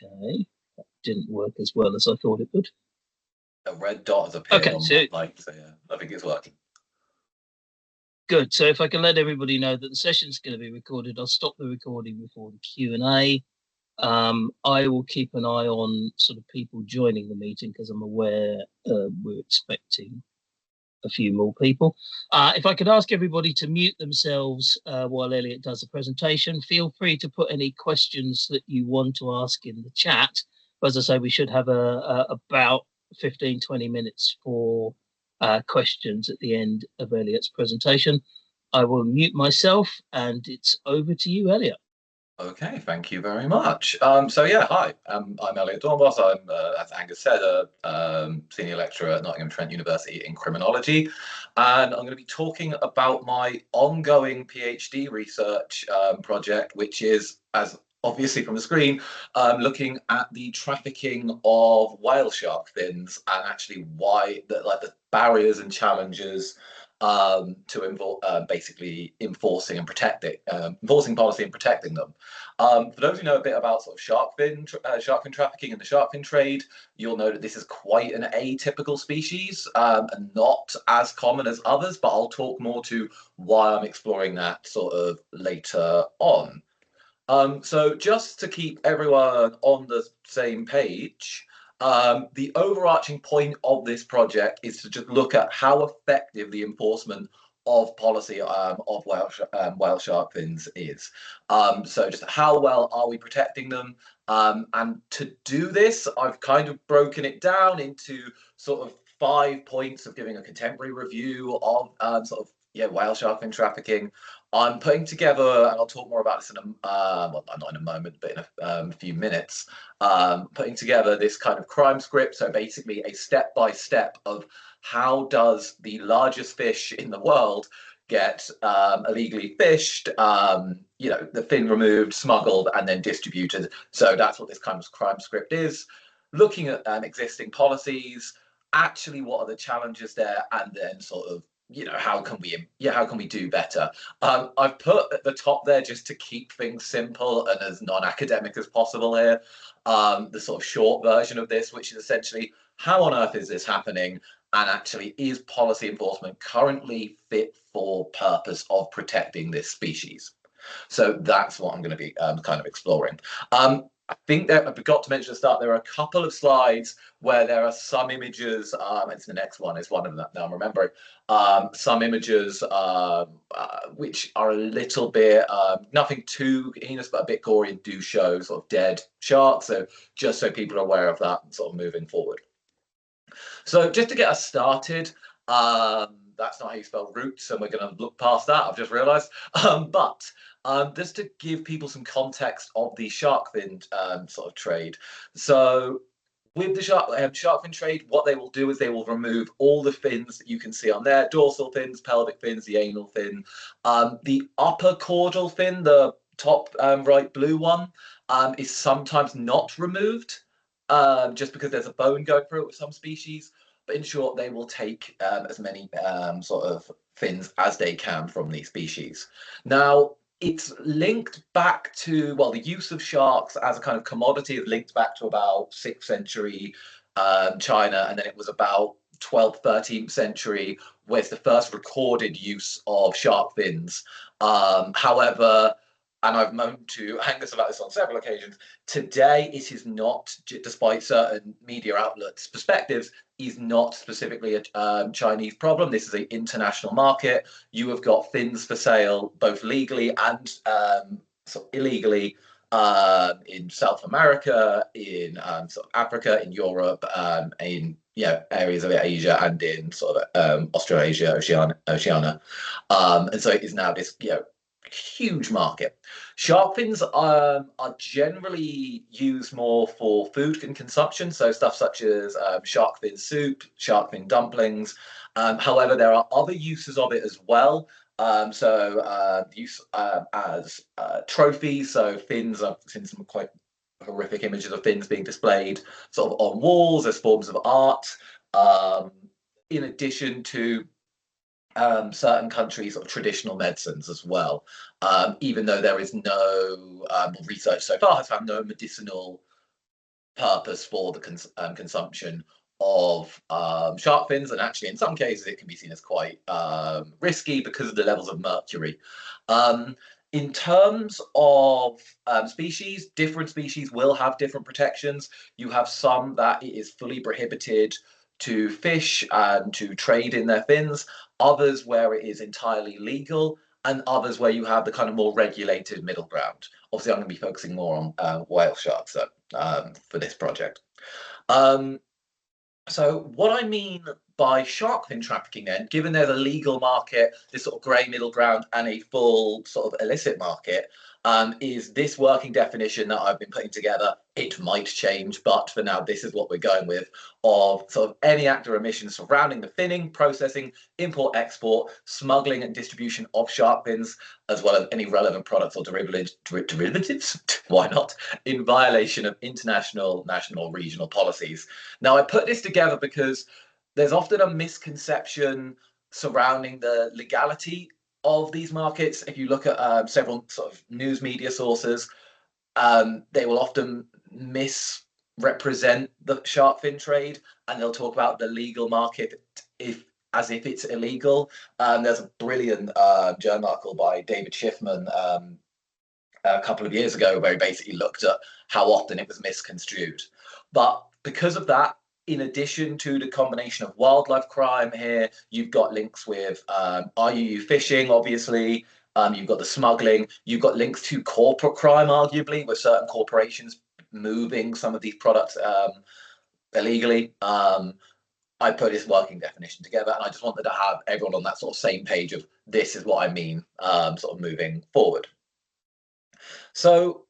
Okay, that didn't work as well as I thought it would. A red dot has appeared on my light, so yeah, I think it's working. Good. So if I can let everybody know that the session's going to be recorded, I'll stop the recording before the Q&A. I will keep an eye on sort of people joining the meeting because I'm aware we're expecting a few more people. If I could ask everybody to mute themselves while Elliot does the presentation, feel free to put any questions that you want to ask in the chat. But as I say, we should have about 15-20 minutes for questions at the end of Elliot's presentation. I will mute myself and it's over to you, Elliot. Okay, thank you very much. So yeah, hi, I'm Elliot Doornbos. I'm, as Angus said, a senior lecturer at Nottingham Trent University in criminology, and I'm going to be talking about my ongoing PhD research project, which is, as obviously from the screen, looking at the trafficking of whale shark fins and actually why the barriers and challenges to basically enforcing policy and protecting them. For those who know a bit about sort of shark fin trafficking and the shark fin trade, you'll know that this is quite an atypical species and not as common as others, but I'll talk more to why I'm exploring that sort of later on. So just to keep everyone on the same page, the overarching point of this project is to just look at how effective the enforcement of policy of whale shark fins is. So just how well are we protecting them? And to do this, I've kind of broken it down into sort of 5 points of giving a contemporary review of whale shark fin trafficking. I'm putting together, and I'll talk more about this in well, not in a moment, but in a few minutes, putting together this kind of crime script. So basically a step-by-step of how does the largest fish in the world get illegally fished, the fin removed, smuggled, and then distributed. So that's what this kind of crime script is. Looking at existing policies, actually what are the challenges there, and then sort of how can we do better? I've put at the top there, just to keep things simple and as non-academic as possible here, the sort of short version of this, which is essentially how on earth is this happening, and actually is policy enforcement currently fit for purpose of protecting this species? So that's what I'm going to be kind of exploring. I think that I forgot to mention at the start, there are a couple of slides where there are some images, it's the next one is one of them now I'm remembering, some images which are a little bit, nothing too heinous, but a bit gory and do show sort of dead sharks. So just so people are aware of that and sort of moving forward. So just to get us started, that's not how you spell roots, and we're going to look past that, I've just realised. But just to give people some context of the shark fin sort of trade. So with the shark fin trade, what they will do is they will remove all the fins that you can see on there: dorsal fins, pelvic fins, the anal fin, the upper caudal fin, the top right blue one, is sometimes not removed, just because there's a bone going through it with some species. But in short, they will take as many sort of fins as they can from these species. Now, it's linked back to, well, the use of sharks as a kind of commodity is linked back to about 6th century China, and then it was about 12th, 13th century where's the first recorded use of shark fins. However, and I've moaned to Angus about this on several occasions, today it is not, despite certain media outlets' perspectives, is not specifically a Chinese problem. This is an international market. You have got fins for sale, both legally and illegally, in South America, in sort of Africa, in Europe, in areas of Asia, and in sort of Australasia, Oceania. And so it is now this huge market. Shark fins are generally used more for food and consumption, so stuff such as shark fin soup, shark fin dumplings. However, there are other uses of it as well. Use as trophies. So fins, I've seen some quite horrific images of fins being displayed sort of on walls as forms of art. In addition to certain countries' sort of traditional medicines as well, even though there is no research so far has found no medicinal purpose for the consumption of shark fins, and actually in some cases it can be seen as quite risky because of the levels of mercury. In terms of species, different species will have different protections. You have some that it is fully prohibited to fish and to trade in their fins, others where it is entirely legal, and others where you have the kind of more regulated middle ground. Obviously, I'm going to be focusing more on whale sharks for this project. So what I mean by shark fin trafficking then, given there's a legal market, this sort of grey middle ground and a full sort of illicit market, is this working definition that I've been putting together. It might change, but for now, this is what we're going with, of sort of any act or omission surrounding the finning, processing, import, export, smuggling and distribution of shark fins, as well as any relevant products or derivatives, why not, in violation of international, national, regional policies. Now, I put this together because there's often a misconception surrounding the legality of these markets. If you look at several sort of news media sources, they will often misrepresent the shark fin trade, and they'll talk about the legal market as if it's illegal. There's a brilliant journal article by David Schiffman a couple of years ago where he basically looked at how often it was misconstrued. But because of that, in addition to the combination of wildlife crime here, you've got links with IUU fishing, obviously. You've got the smuggling. You've got links to corporate crime, arguably, with certain corporations moving some of these products illegally. I put this working definition together, and I just wanted to have everyone on that sort of same page of this is what I mean, sort of moving forward. So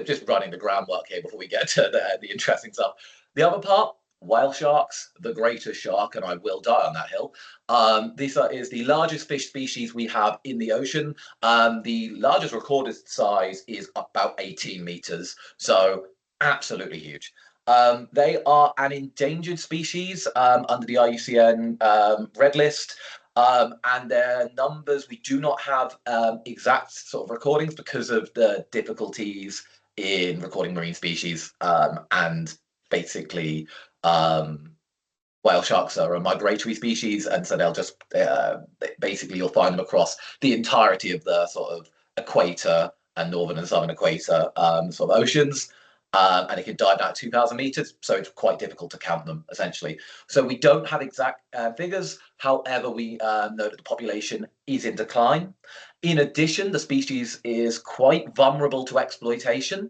just running the groundwork here before we get to the interesting stuff. The other part, whale sharks, the greatest shark, and I will die on that hill. This is the largest fish species we have in the ocean. The largest recorded size is about 18 meters, so absolutely huge. They are an endangered species under the IUCN Red List. And their numbers, we do not have exact sort of recordings because of the difficulties in recording marine species, and basically whale sharks are a migratory species, and so they'll just basically you'll find them across the entirety of the sort of equator and northern and southern equator sort of oceans. And it can dive down 2,000 meters, so it's quite difficult to count them, essentially. So we don't have exact figures. However, we know that the population is in decline. In addition, the species is quite vulnerable to exploitation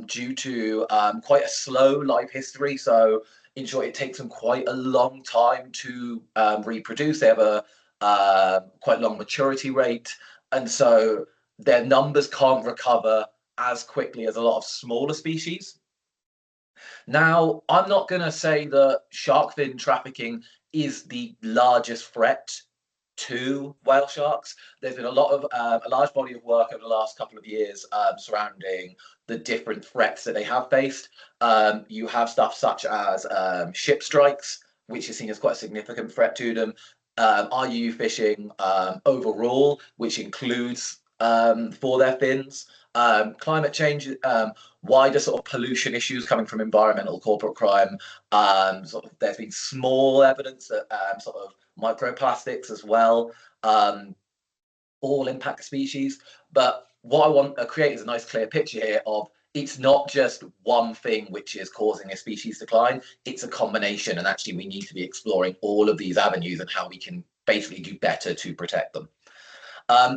due to quite a slow life history. So in short, it takes them quite a long time to reproduce. They have a quite long maturity rate, and so their numbers can't recover as quickly as a lot of smaller species. Now, I'm not going to say that shark fin trafficking is the largest threat to whale sharks. There's been a large body of work over the last couple of years surrounding the different threats that they have faced. You have stuff such as ship strikes, which is seen as quite a significant threat to them. IUU fishing overall, which includes for their fins. Climate change, wider sort of pollution issues coming from environmental corporate crime. There's been small evidence that sort of microplastics as well, all impact the species. But what I want to create is a nice clear picture here of it's not just one thing which is causing a species decline, it's a combination, and actually we need to be exploring all of these avenues and how we can basically do better to protect them.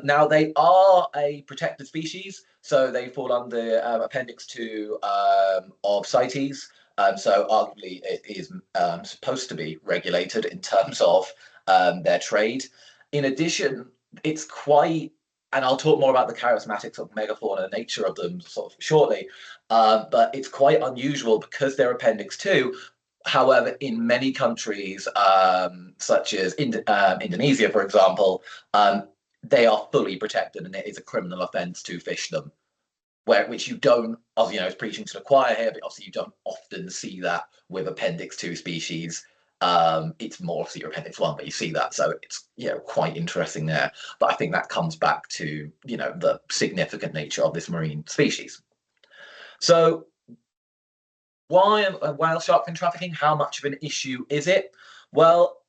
Now, they are a protected species, so they fall under Appendix 2 of CITES. So arguably it is supposed to be regulated in terms of their trade. In addition, it's quite, and I'll talk more about the charismatic sort of megafauna nature of them sort of shortly, but it's quite unusual because they're Appendix 2. However, in many countries, such as Indonesia, for example, they are fully protected, and it is a criminal offence to fish them. Which you don't, it's preaching to the choir here, but obviously you don't often see that with Appendix 2 species. It's more obviously your Appendix 1, but you see that, so it's quite interesting there. But I think that comes back to the significant nature of this marine species. So Why whale shark fin trafficking? How much of an issue is it? Well,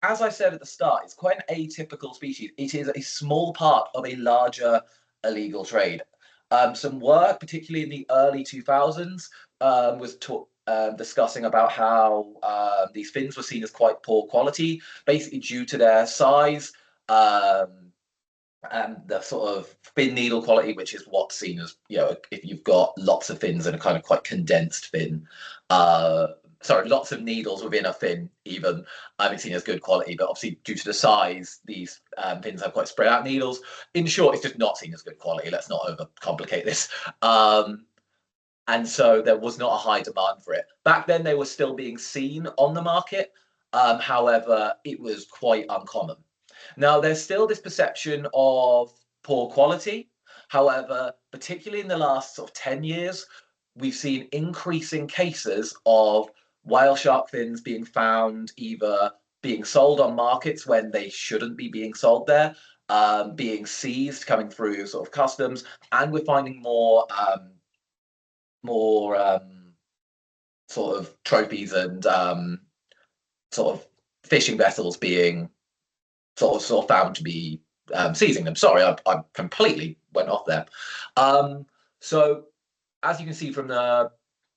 as I said at the start, it's quite an atypical species. It is a small part of a larger illegal trade. Some work, particularly in the early 2000s, was discussing about how these fins were seen as quite poor quality, basically due to their size. And the sort of fin needle quality, which is what's seen as, if you've got lots of fins and a kind of quite condensed fin, lots of needles within a fin, even, it's seen as good quality. But obviously, due to the size, these fins have quite spread out needles. In short, it's just not seen as good quality. Let's not overcomplicate this. And so there was not a high demand for it. Back then, they were still being seen on the market. However, it was quite uncommon. Now, there's still this perception of poor quality. However, particularly in the last sort of 10 years, we've seen increasing cases of whale shark fins being found either being sold on markets when they shouldn't be being sold there, being seized, coming through sort of customs, and we're finding more sort of trophies and sort of fishing vessels being sort of found to be seizing them. Sorry, I completely went off there. So as you can see from the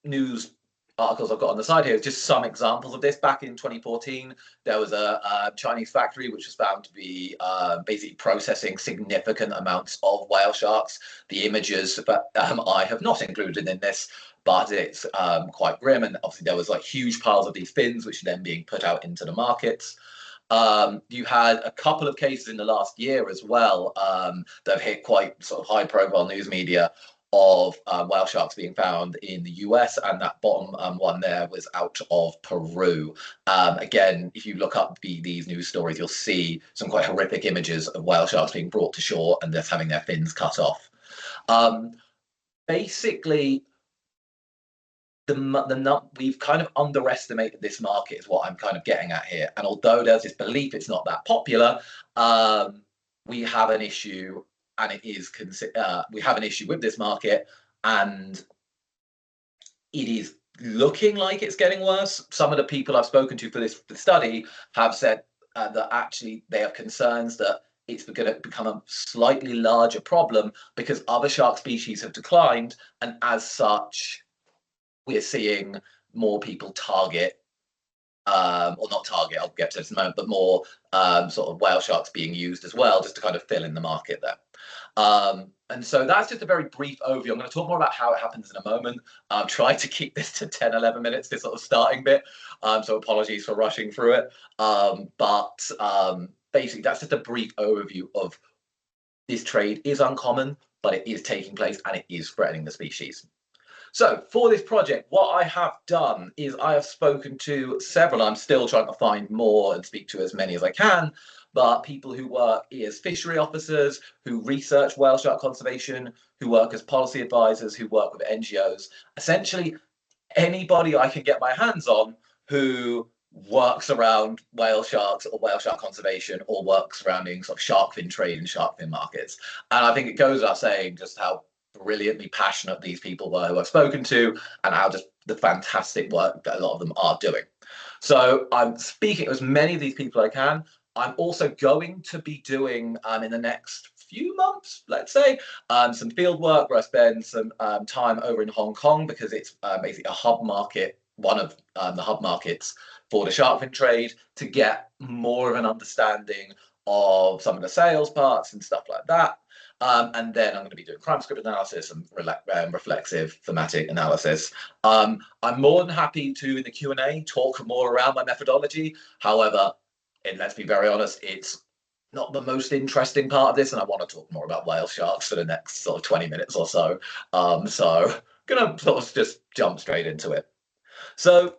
news articles I've got on the side here, just some examples of this. Back in 2014, there was a Chinese factory which was found to be basically processing significant amounts of whale sharks. The images that I have not included in this, but it's quite grim. And obviously there was like huge piles of these fins, which are then being put out into the markets. You had a couple of cases in the last year as well that have hit quite sort of high profile news media of whale sharks being found in the US, and that bottom one there was out of Peru. Again, if you look up these news stories, you'll see some quite horrific images of whale sharks being brought to shore and just having their fins cut off. Basically, we've kind of underestimated this market is what I'm kind of getting at here. And although there's this belief it's not that popular, we have an issue, and it is we have an issue with this market, and it is looking like it's getting worse. Some of the people I've spoken to for this study have said that actually they have concerns that it's going to become a slightly larger problem because other shark species have declined, and as such, we're seeing more people target, or not target, I'll get to this in a moment, but more sort of whale sharks being used as well, just to kind of fill in the market there. And so that's just a very brief overview. I'm going to talk more about how it happens in a moment. I've tried to keep this to 10, 11 minutes, this sort of starting bit. So apologies for rushing through it. But basically, that's just a brief overview of this trade is uncommon, but it is taking place and it is threatening the species. So for this project, what I have done is I have spoken to several. I'm still trying to find more and speak to as many as I can, but people who work as fishery officers, who research whale shark conservation, who work as policy advisors, who work with NGOs, essentially anybody I can get my hands on who works around whale sharks or whale shark conservation or works surrounding sort of shark fin trade and shark fin markets. And I think it goes without saying just how brilliantly passionate these people were who I've spoken to, and how just the fantastic work that a lot of them are doing. So I'm speaking to as many of these people I can. I'm also going to be doing in the next few months, let's say, some field work where I spend some time over in Hong Kong, because it's basically a hub market, one of the hub markets for the shark fin trade, to get more of an understanding of some of the sales parts and stuff like that. And then I'm going to be doing crime script analysis and reflexive thematic analysis. I'm more than happy to, in the Q&A, talk more around my methodology. However, and let's be very honest, it's not the most interesting part of this, and I want to talk more about whale sharks for the next sort of 20 minutes or so. So I'm going to sort of just jump straight into it. So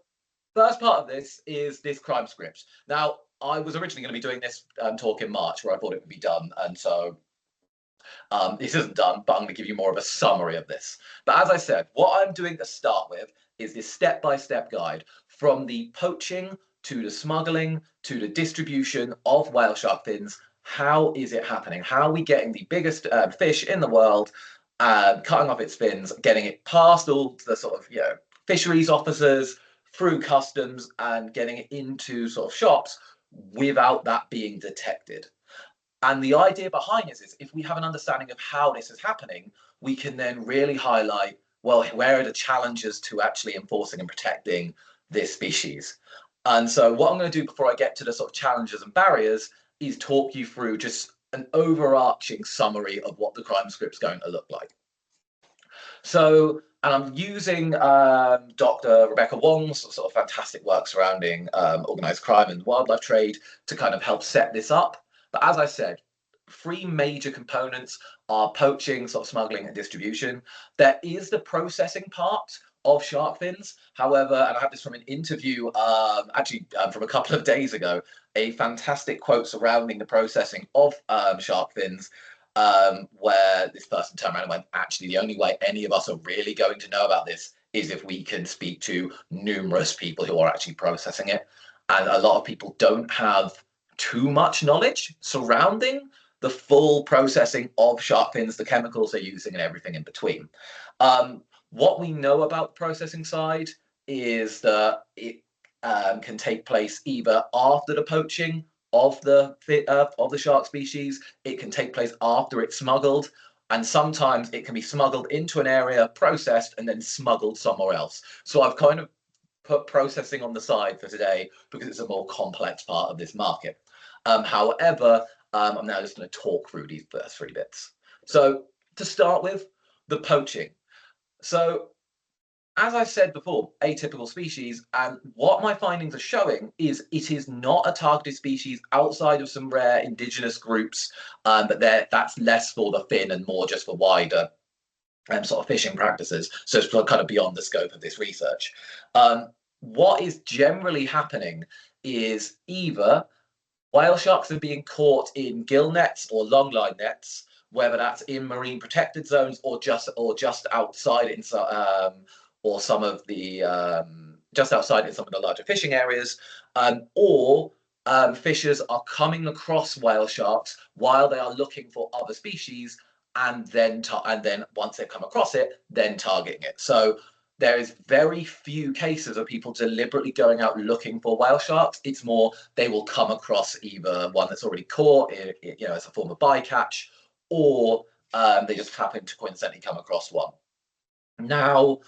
first part of this is this crime script. Now, I was originally going to be doing this talk in March, where I thought it would be done, and so this isn't done, but I'm going to give you more of a summary of this. But as I said, what I'm doing to start with is this step-by-step guide from the poaching to the smuggling to the distribution of whale shark fins. How is it happening? How are we getting the biggest fish in the world, cutting off its fins, getting it past all the sort of, fisheries officers, through customs, and getting it into sort of shops without that being detected. And the idea behind this is if we have an understanding of how this is happening, we can then really highlight, well, where are the challenges to actually enforcing and protecting this species? And so what I'm going to do before I get to the sort of challenges and barriers is talk you through just an overarching summary of what the crime script's going to look like. So, and I'm using Dr. Rebecca Wong's sort of fantastic work surrounding organized crime and wildlife trade to kind of help set this up. But as I said, three major components are poaching, sort of smuggling, and distribution. There is the processing part of shark fins. However, and I have this from an interview from a couple of days ago, a fantastic quote surrounding the processing of shark fins, where this person turned around and went, actually, the only way any of us are really going to know about this is if we can speak to numerous people who are actually processing it. And a lot of people don't have too much knowledge surrounding the full processing of shark fins, the chemicals they're using, and everything in between. What we know about the processing side is that it can take place either after the poaching of the shark species, it can take place after it's smuggled, and sometimes it can be smuggled into an area, processed, and then smuggled somewhere else. So I've kind of put processing on the side for today because it's a more complex part of this market. However, I'm now just going to talk through these first three bits. So to start with, the poaching. So as I said before, atypical species, and what my findings are showing is it is not a targeted species outside of some rare indigenous groups, but that's less for the fin and more just for wider sort of fishing practices. So it's kind of beyond the scope of this research. What is generally happening is either whale sharks are being caught in gill nets or longline nets, whether that's in marine protected zones or just outside in or some of the just outside in some of the larger fishing areas, or fishers are coming across whale sharks while they are looking for other species, and then once they've come across it, then targeting it. So there is very few cases of people deliberately going out looking for whale sharks. It's more they will come across either one that's already caught, as a form of bycatch, or they just happen to coincidentally come across one. Now,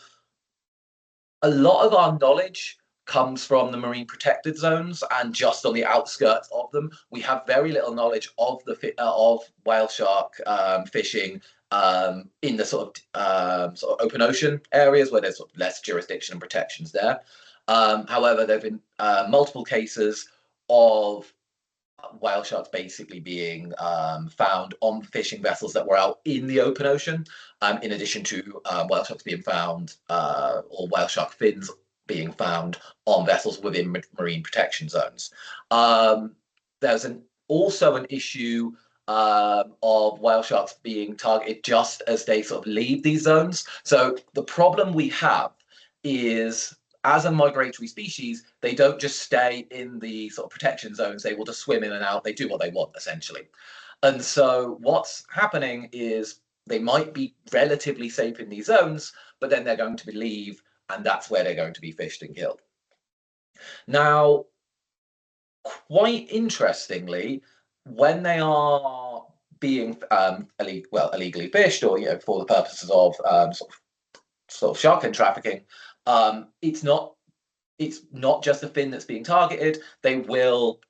a lot of our knowledge comes from the marine protected zones and just on the outskirts of them. We have very little knowledge of of whale shark fishing in the sort of open ocean areas where there's sort of less jurisdiction and protections there. However, there have been multiple cases of whale sharks basically being found on fishing vessels that were out in the open ocean, in addition to whale sharks being found or whale shark fins being found on vessels within marine protection zones. There's also an issue of whale sharks being targeted just as they sort of leave these zones. So the problem we have is, as a migratory species, they don't just stay in the sort of protection zones. They will just swim in and out. They do what they want, essentially. And so what's happening is they might be relatively safe in these zones, but then they're going to leave, and that's where they're going to be fished and killed. Now, quite interestingly, when they are being illegally fished, or for the purposes of sort of shark fin trafficking, it's not just the fin that's being targeted. They will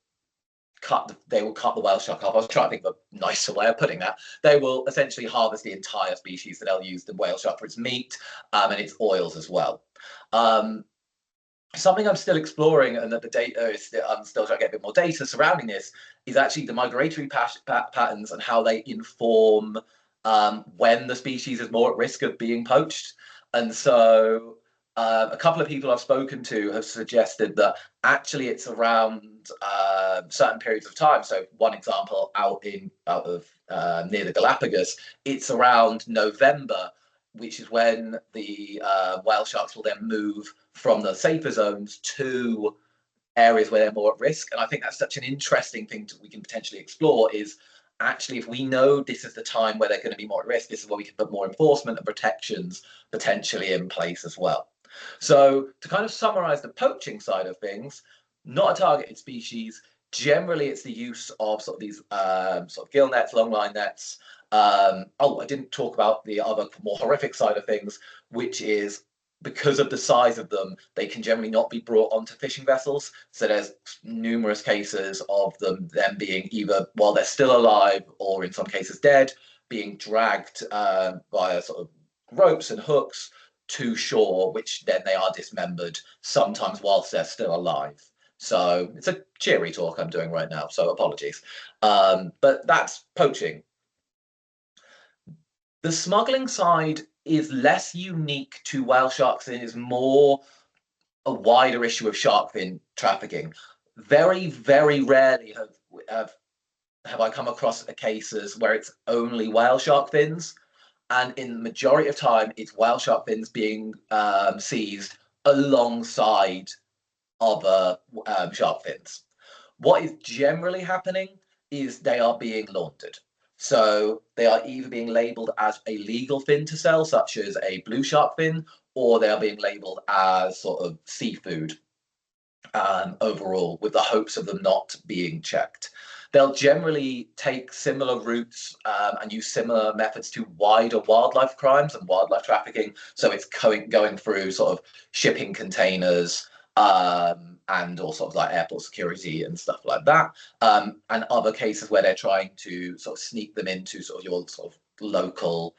cut the whale shark off. I was trying to think of a nicer way of putting that. They will essentially harvest the entire species, so they'll use the whale shark for its meat and its oils as well. Something I'm still exploring, and that the data is I'm still trying to get a bit more data surrounding this, is actually the migratory patterns and how they inform when the species is more at risk of being poached. And so a couple of people I've spoken to have suggested that actually it's around certain periods of time. So one example, out of near the Galapagos, it's around November, which is when the whale sharks will then move from the safer zones to areas where they're more at risk. And I think that's such an interesting thing we can potentially explore, is actually, if we know this is the time where they're going to be more at risk, this is where we can put more enforcement and protections potentially in place as well. So to kind of summarize the poaching side of things, not a targeted species. Generally, it's the use of sort of these sort of gill nets, long line nets. Oh, I didn't talk about the other more horrific side of things, which is because of the size of them, they can generally not be brought onto fishing vessels. So there's numerous cases of them being either while they're still alive or in some cases dead, being dragged via sort of ropes and hooks to shore, which then they are dismembered, sometimes whilst they're still alive. So it's a cheery talk I'm doing right now, so apologies. But that's poaching. The smuggling side is less unique to whale sharks and is more a wider issue of shark fin trafficking. Very, very rarely have I come across cases where it's only whale shark fins. And in the majority of time, it's whale shark fins being seized alongside other shark fins. What is generally happening is they are being laundered. So they are either being labeled as a legal fin to sell, such as a blue shark fin, or they are being labeled as sort of seafood overall, with the hopes of them not being checked. They'll generally take similar routes and use similar methods to wider wildlife crimes and wildlife trafficking. So it's going through sort of shipping containers and all sorts of like airport security and stuff like that. And other cases where they're trying to sort of sneak them into sort of your sort of local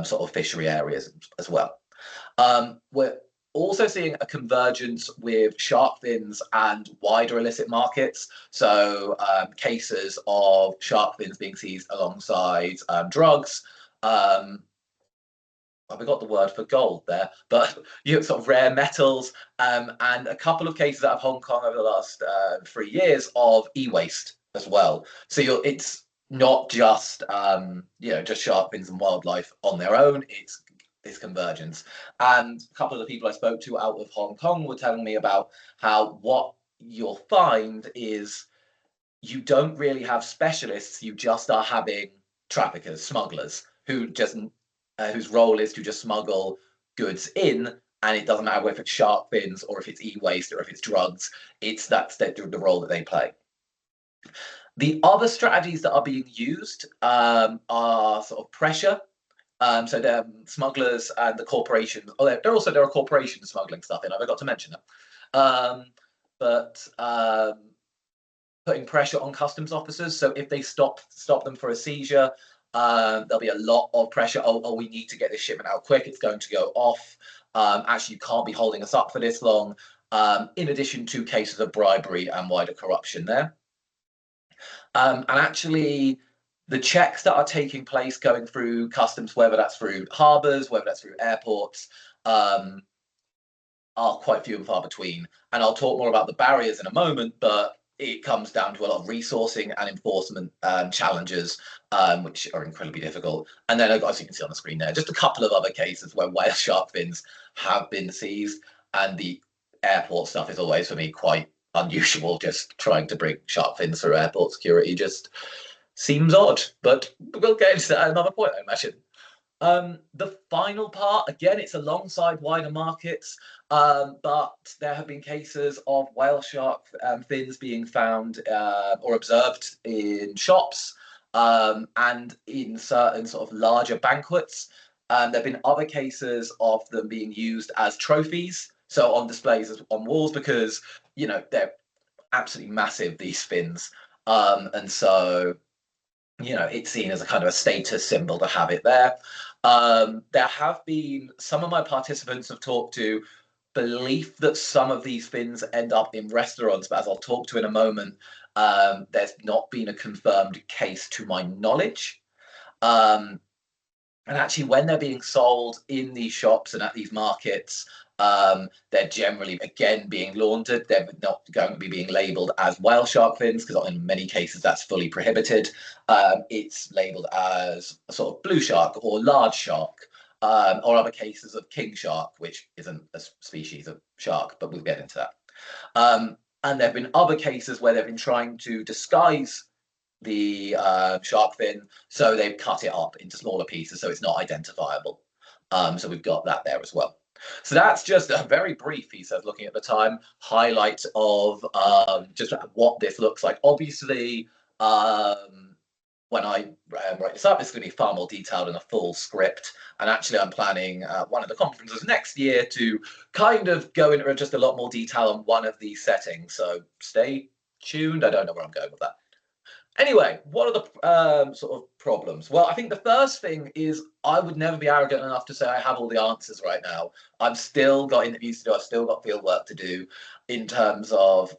sort of fishery areas as well. We're also seeing a convergence with shark fins and wider illicit markets. So cases of shark fins being seized alongside drugs. I forgot the word for gold there, but you know, sort of rare metals, and a couple of cases out of Hong Kong over the last 3 years of e-waste as well. So it's not just just shark fins and wildlife on their own. It's this convergence. And a couple of the people I spoke to out of Hong Kong were telling me about how what you'll find is you don't really have specialists, you just are having traffickers, smugglers, who just whose role is to just smuggle goods in, and it doesn't matter if it's shark fins or if it's e-waste or if it's drugs. That's the role that they play. The other strategies that are being used are sort of pressure. So the smugglers and the corporations. Oh, there are corporations smuggling stuff in. I forgot to mention that. But putting pressure on customs officers. So if they stop them for a seizure, there'll be a lot of pressure. Oh, we need to get this shipment out quick. It's going to go off. Actually, you can't be holding us up for this long. In addition to cases of bribery and wider corruption there. And actually, the checks that are taking place going through customs, whether that's through harbours, whether that's through airports, are quite few and far between. And I'll talk more about the barriers in a moment, but it comes down to a lot of resourcing and enforcement challenges, which are incredibly difficult. And then, as you can see on the screen there, just a couple of other cases where whale shark fins have been seized, and the airport stuff is always, for me, quite unusual. Just trying to bring shark fins through airport security just seems odd, but we'll get into that at another point, I imagine. The final part, again, it's alongside wider markets, but there have been cases of whale shark fins being found or observed in shops and in certain sort of larger banquets. There have been other cases of them being used as trophies, so on displays on walls, because, you know, they're absolutely massive, these fins. And so, you know, it's seen as a kind of a status symbol to have it there. There have been some of my participants have talked to belief that some of these fins end up in restaurants, but as I'll talk to in a moment, there's not been a confirmed case to my knowledge. And actually, when they're being sold in these shops and at these markets, they're generally, again, being laundered. They're not going to be being labelled as whale shark fins, because in many cases that's fully prohibited. It's labelled as a sort of blue shark or large shark, or other cases of king shark, which isn't a species of shark, but we'll get into that. And there have been other cases where they've been trying to disguise the shark fin, so they've cut it up into smaller pieces so it's not identifiable. So we've got that there as well. So that's just a very brief, he says, looking at the time, highlight of just what this looks like. Obviously, when I write this up, it's going to be far more detailed in a full script. And actually, I'm planning one of the conferences next year to kind of go into just a lot more detail on one of these settings. So stay tuned. I don't know where I'm going with that. Anyway, what are the sort of problems? Well, I think the first thing is I would never be arrogant enough to say I have all the answers right now. I've still got interviews to do. I've still got field work to do in terms of,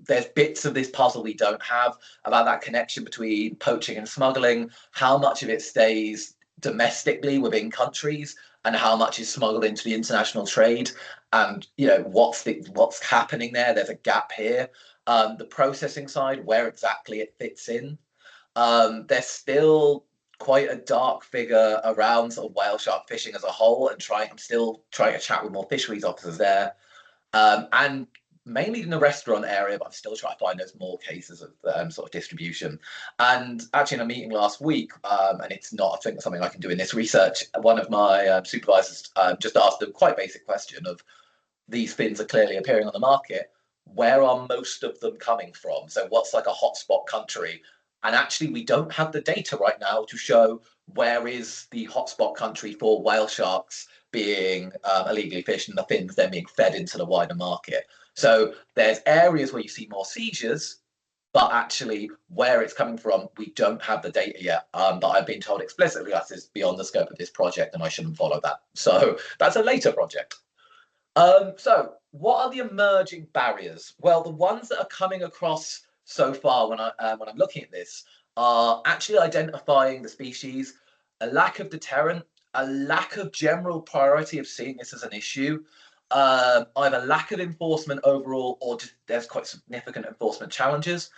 there's bits of this puzzle we don't have about that connection between poaching and smuggling, how much of it stays domestically within countries and how much is smuggled into the international trade, and what's happening there. There's a gap here. The processing side, where exactly it fits in. There's still quite a dark figure around sort of whale shark fishing as a whole, and I'm still trying to chat with more fisheries officers there. And mainly in the restaurant area, but I'm still trying to find those more cases of sort of distribution. And actually, in a meeting last week, and it's not, I think, something I can do in this research, one of my supervisors just asked a quite basic question of, these fins are clearly appearing on the market. Where are most of them coming from? So what's like a hotspot country? And actually, we don't have the data right now to show where is the hotspot country for whale sharks being illegally fished and the fins then being fed into the wider market. So there's areas where you see more seizures, but actually where it's coming from, we don't have the data yet. But I've been told explicitly that is beyond the scope of this project and I shouldn't follow that. So that's a later project. So what are the emerging barriers? Well, the ones that are coming across so far when I'm looking at this are actually identifying the species, a lack of deterrent, a lack of general priority of seeing this as an issue, either lack of enforcement overall or just there's quite significant enforcement challenges,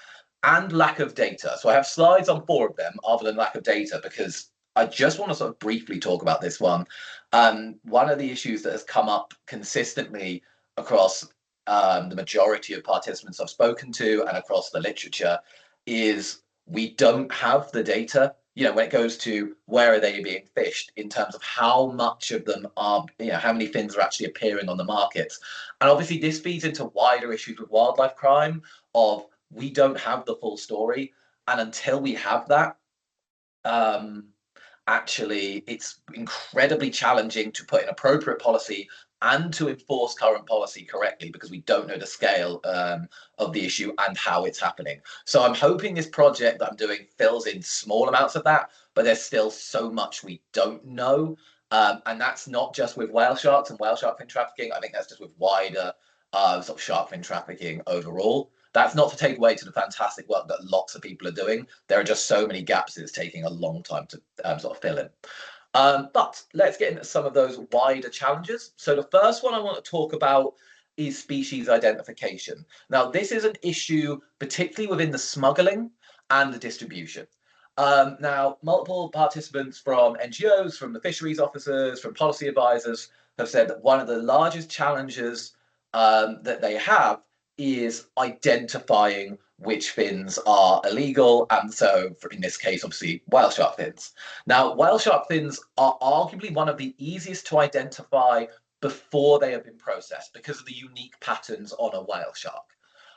and lack of data. So I have slides on 4 of them other than lack of data because I just want to sort of briefly talk about this one. One of the issues that has come up consistently across the majority of participants I've spoken to and across the literature is we don't have the data, when it goes to where are they being fished in terms of how much of them are, how many fins are actually appearing on the markets. And obviously this feeds into wider issues with wildlife crime of we don't have the full story. And until we have that, actually it's incredibly challenging to put in appropriate policy and to enforce current policy correctly because we don't know the scale of the issue and how it's happening. So I'm hoping this project that I'm doing fills in small amounts of that, but there's still so much we don't know. And that's not just with whale sharks and whale shark fin trafficking. I think that's just with wider sort of shark fin trafficking overall. That's not to take away to the fantastic work that lots of people are doing. There are just so many gaps it's taking a long time to sort of fill in. But let's get into some of those wider challenges. So the first one I want to talk about is species identification. Now, this is an issue particularly within the smuggling and the distribution. Now, multiple participants from NGOs, from the fisheries officers, from policy advisors have said that one of the largest challenges that they have is identifying which fins are illegal, and so in this case, obviously, whale shark fins. Now, whale shark fins are arguably one of the easiest to identify before they have been processed because of the unique patterns on a whale shark.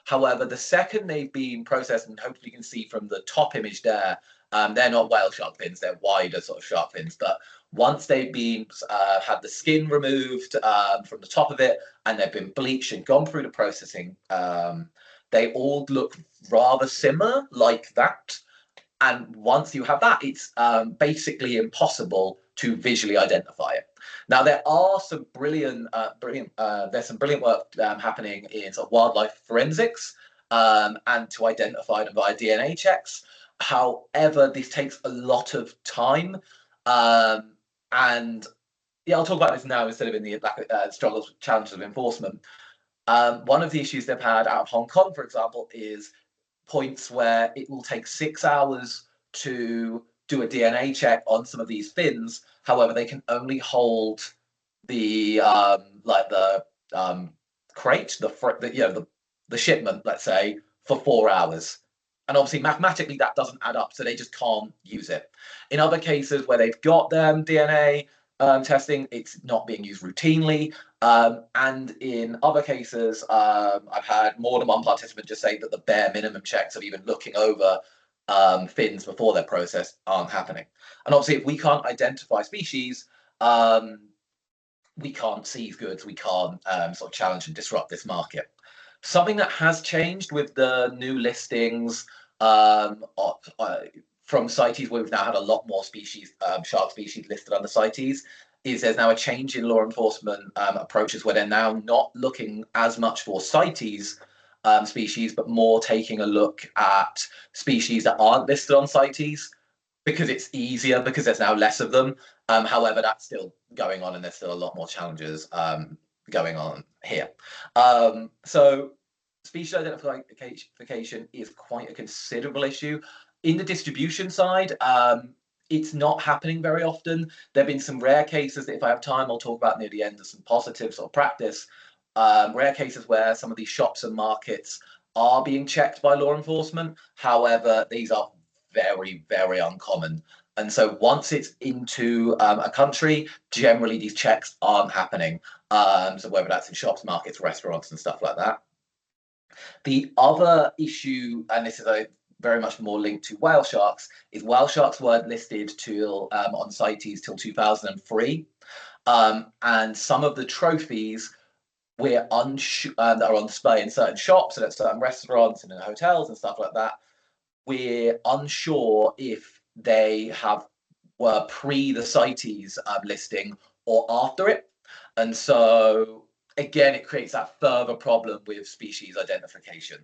However, the second they've been processed, and hopefully you can see from the top image there, they're not whale shark fins, they're wider sort of shark fins, but once they've been had the skin removed from the top of it and they've been bleached and gone through the processing, they all look rather similar like that. And once you have that, it's basically impossible to visually identify it. Now, there are some brilliant work happening in sort of wildlife forensics and to identify them via DNA checks. However, this takes a lot of time. And yeah, I'll talk about this now instead of in the struggles, challenges of enforcement. One of the issues they've had out of Hong Kong, for example, is points where it will take 6 hours to do a DNA check on some of these fins. However, they can only hold the crate, the shipment, let's say, for 4 hours. And obviously, mathematically, that doesn't add up, so they just can't use it. In other cases where they've got them DNA, testing. It's not being used routinely. And in other cases, I've had more than one participant just say that the bare minimum checks of even looking over fins before they're processed aren't happening. And obviously, if we can't identify species, we can't seize goods, we can't sort of challenge and disrupt this market. Something that has changed with the new listings from CITES, where we've now had a lot more species, shark species listed under CITES, is there's now a change in law enforcement approaches where they're now not looking as much for CITES species, but more taking a look at species that aren't listed on CITES because it's easier, because there's now less of them. However, that's still going on, and there's still a lot more challenges going on here. So species identification is quite a considerable issue. In the distribution side, it's not happening very often. There have been some rare cases that, if I have time, I'll talk about near the end of some positives or practice. Rare cases where some of these shops and markets are being checked by law enforcement. However, these are very, very uncommon. And so once it's into a country, generally these checks aren't happening. So whether that's in shops, markets, restaurants, and stuff like that. The other issue, and this is a very much more linked to whale sharks, is whale sharks weren't listed till on CITES till 2003, and some of the trophies that are on display in certain shops and at certain restaurants and in hotels and stuff like that, we're unsure if they were pre the CITES listing or after it, and so again, it creates that further problem with species identification.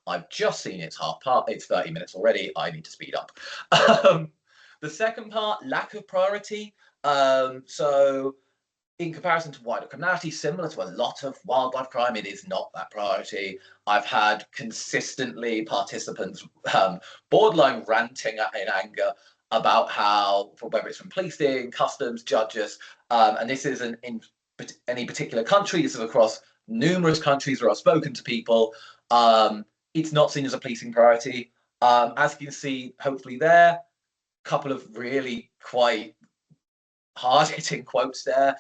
I've just seen it's 30 minutes already. I need to speed up. The second part, lack of priority. So in comparison to wider criminality, similar to a lot of wildlife crime, it is not that priority. I've had consistently participants borderline ranting in anger about how, whether it's from policing, customs, judges, and this isn't in any particular country, this is across numerous countries where I've spoken to people, it's not seen as a policing priority. As you can see, hopefully there, a couple of really quite hard-hitting quotes there.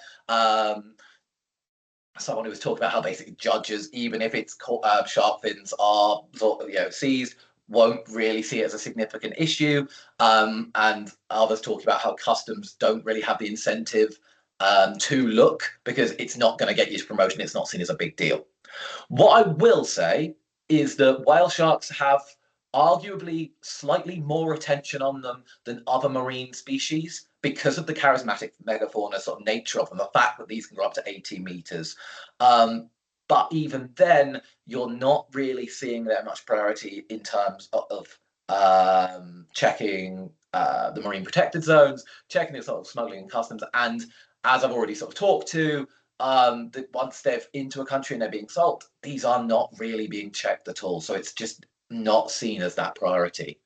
Someone who was talking about how basically judges, even if it's shark fins are sort of, seized, won't really see it as a significant issue. And others talking about how customs don't really have the incentive to look, because it's not going to get you to promotion. It's not seen as a big deal. What I will say is that whale sharks have arguably slightly more attention on them than other marine species because of the charismatic megafauna sort of nature of them, the fact that these can grow up to 80 meters. But even then, you're not really seeing that much priority in terms of checking the marine protected zones, checking the sort of smuggling and customs, and as I've already sort of talked to, that once they're into a country and they're being sold, these are not really being checked at all. So it's just not seen as that priority.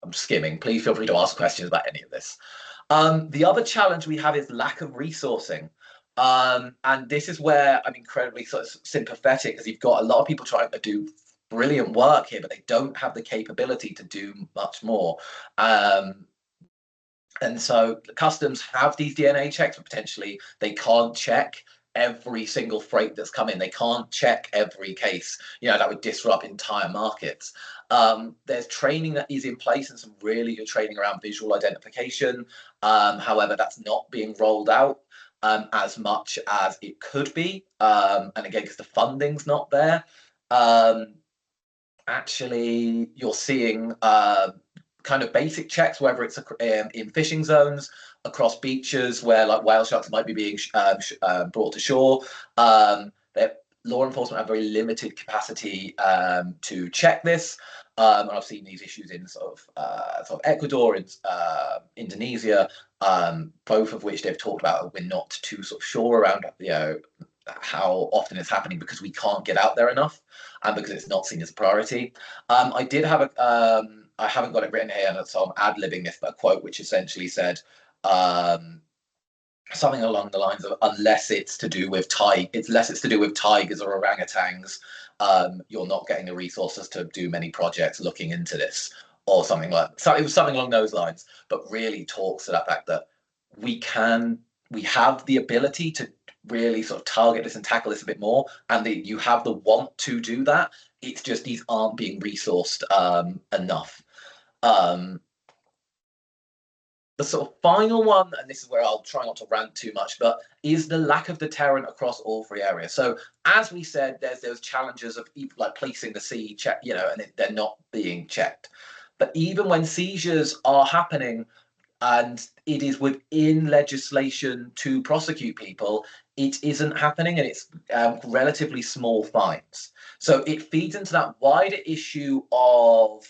I'm skimming. Please feel free to ask questions about any of this. The other challenge we have is lack of resourcing. And this is where I'm incredibly sort of sympathetic, because you've got a lot of people trying to do brilliant work here, but they don't have the capability to do much more. And so customs have these DNA checks, but potentially they can't check every single freight that's come in. They can't check every case. That would disrupt entire markets. There's training that is in place, and some really good training around visual identification. However, that's not being rolled out as much as it could be. And again, because the funding's not there. Actually, you're seeing kind of basic checks, whether it's in fishing zones, across beaches where like whale sharks might be being brought to shore. Law enforcement have very limited capacity to check this. And I've seen these issues in sort of Ecuador and Indonesia, both of which they've talked about we're not too sort of sure around how often it's happening, because we can't get out there enough and because it's not seen as a priority. I did have I haven't got it written here, so I'm ad-libbing this, but a quote which essentially said something along the lines of, unless it's to do with tigers or orangutans, you're not getting the resources to do many projects looking into this, or something like that. So it was something along those lines, but really talks to that fact that we have the ability to really sort of target this and tackle this a bit more, and you have the want to do that. It's just these aren't being resourced enough. The sort of final one, and this is where I'll try not to rant too much, but is the lack of deterrent across all three areas. So as we said, there's those challenges of like policing the sea, check, and they're not being checked. But even when seizures are happening, and it is within legislation to prosecute people, it isn't happening, and it's relatively small fines. So it feeds into that wider issue of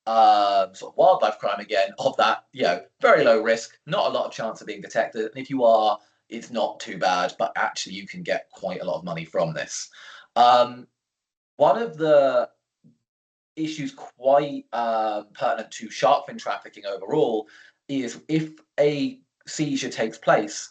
sort of wildlife crime again, of that, very low risk, not a lot of chance of being detected. And if you are, it's not too bad, but actually you can get quite a lot of money from this. One of the issues quite pertinent to shark fin trafficking overall is if a seizure takes place,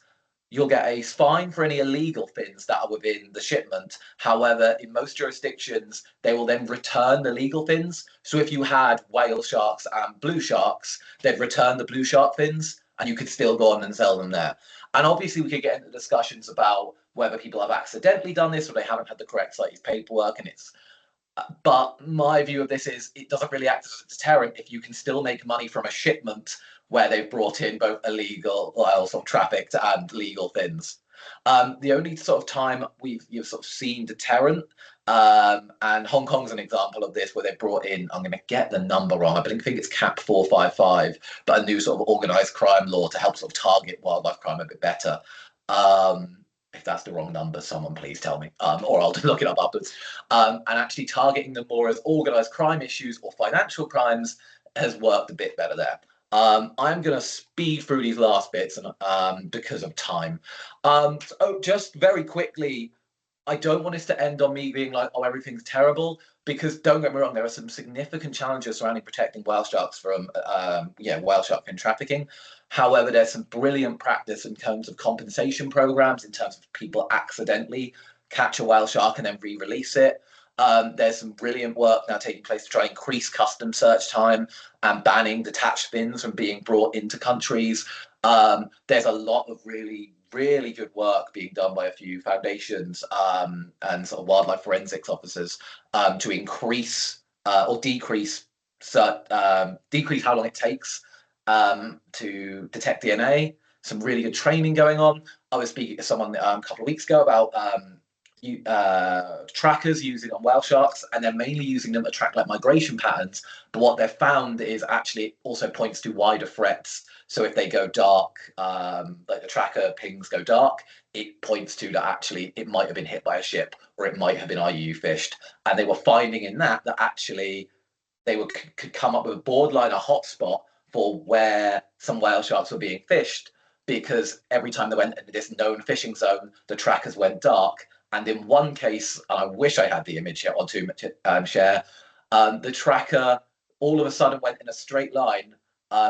you'll get a fine for any illegal fins that are within the shipment. However, in most jurisdictions, they will then return the legal fins. So if you had whale sharks and blue sharks, they'd return the blue shark fins and you could still go on and sell them there. And obviously we could get into discussions about whether people have accidentally done this or they haven't had the correct CITES paperwork, and but my view of this is it doesn't really act as a deterrent if you can still make money from a shipment where they've brought in both illegal, well, sort of trafficked and legal fins. The only sort of time you've sort of seen deterrent, and Hong Kong's an example of this, where they brought in, I'm going to get the number wrong, I think it's Cap 455, but a new sort of organised crime law to help sort of target wildlife crime a bit better. If that's the wrong number, someone please tell me, or I'll look it up afterwards. And actually targeting them more as organised crime issues or financial crimes has worked a bit better there. I'm going to speed through these last bits because of time. So just very quickly, I don't want this to end on me being like, oh, everything's terrible, because don't get me wrong, there are some significant challenges surrounding protecting whale sharks from whale shark fin trafficking. However, there's some brilliant practice in terms of compensation programs, in terms of people accidentally catch a whale shark and then re-release it. There's some brilliant work now taking place to try and increase custom search time and banning detached fins from being brought into countries. There's a lot of really good work being done by a few foundations and sort of wildlife forensics officers to increase or decrease how long it takes to detect DNA. Some really good training going on. I was speaking to someone a couple of weeks ago about trackers using on whale sharks, and they're mainly using them to track like migration patterns. But what they've found is actually it also points to wider threats. So if they go dark, like the tracker pings go dark, it points to that actually it might have been hit by a ship or it might have been IUU fished. And they were finding in that actually they could come up with a borderline, a hotspot for where some whale sharks were being fished, because every time they went into this known fishing zone, the trackers went dark. And in one case, and I wish I had the image here on to share, the tracker all of a sudden went in a straight line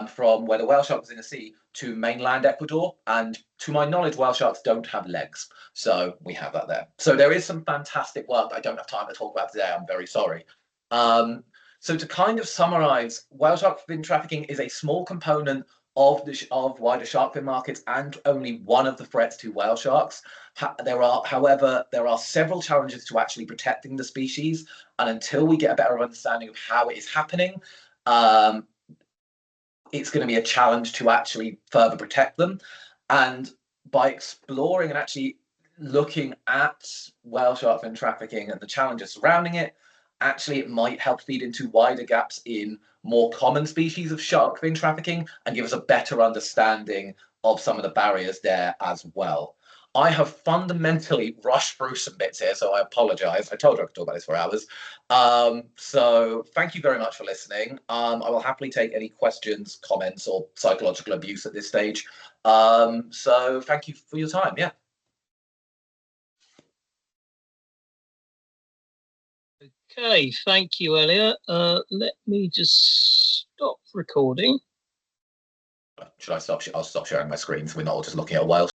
from where the whale shark was in the sea to mainland Ecuador. And to my knowledge, whale sharks don't have legs. So we have that there. So there is some fantastic work that I don't have time to talk about today. I'm very sorry. So to kind of summarize, whale shark fin trafficking is a small component of wider shark fin markets and only one of the threats to whale sharks. However, there are several challenges to actually protecting the species, and until we get a better understanding of how it is happening, it's going to be a challenge to actually further protect them. And by exploring and actually looking at whale shark fin trafficking and the challenges surrounding it, actually it might help feed into wider gaps in more common species of shark fin trafficking and give us a better understanding of some of the barriers there as well. I have fundamentally rushed through some bits here, so I apologize. I told you I could talk about this for hours. So thank you very much for listening. I will happily take any questions, comments, or psychological abuse at this stage. So thank you for your time. Yeah. Okay, thank you, Elliot. Let me just stop recording. Should I stop? I'll stop sharing my screen so we're not all just looking at a whale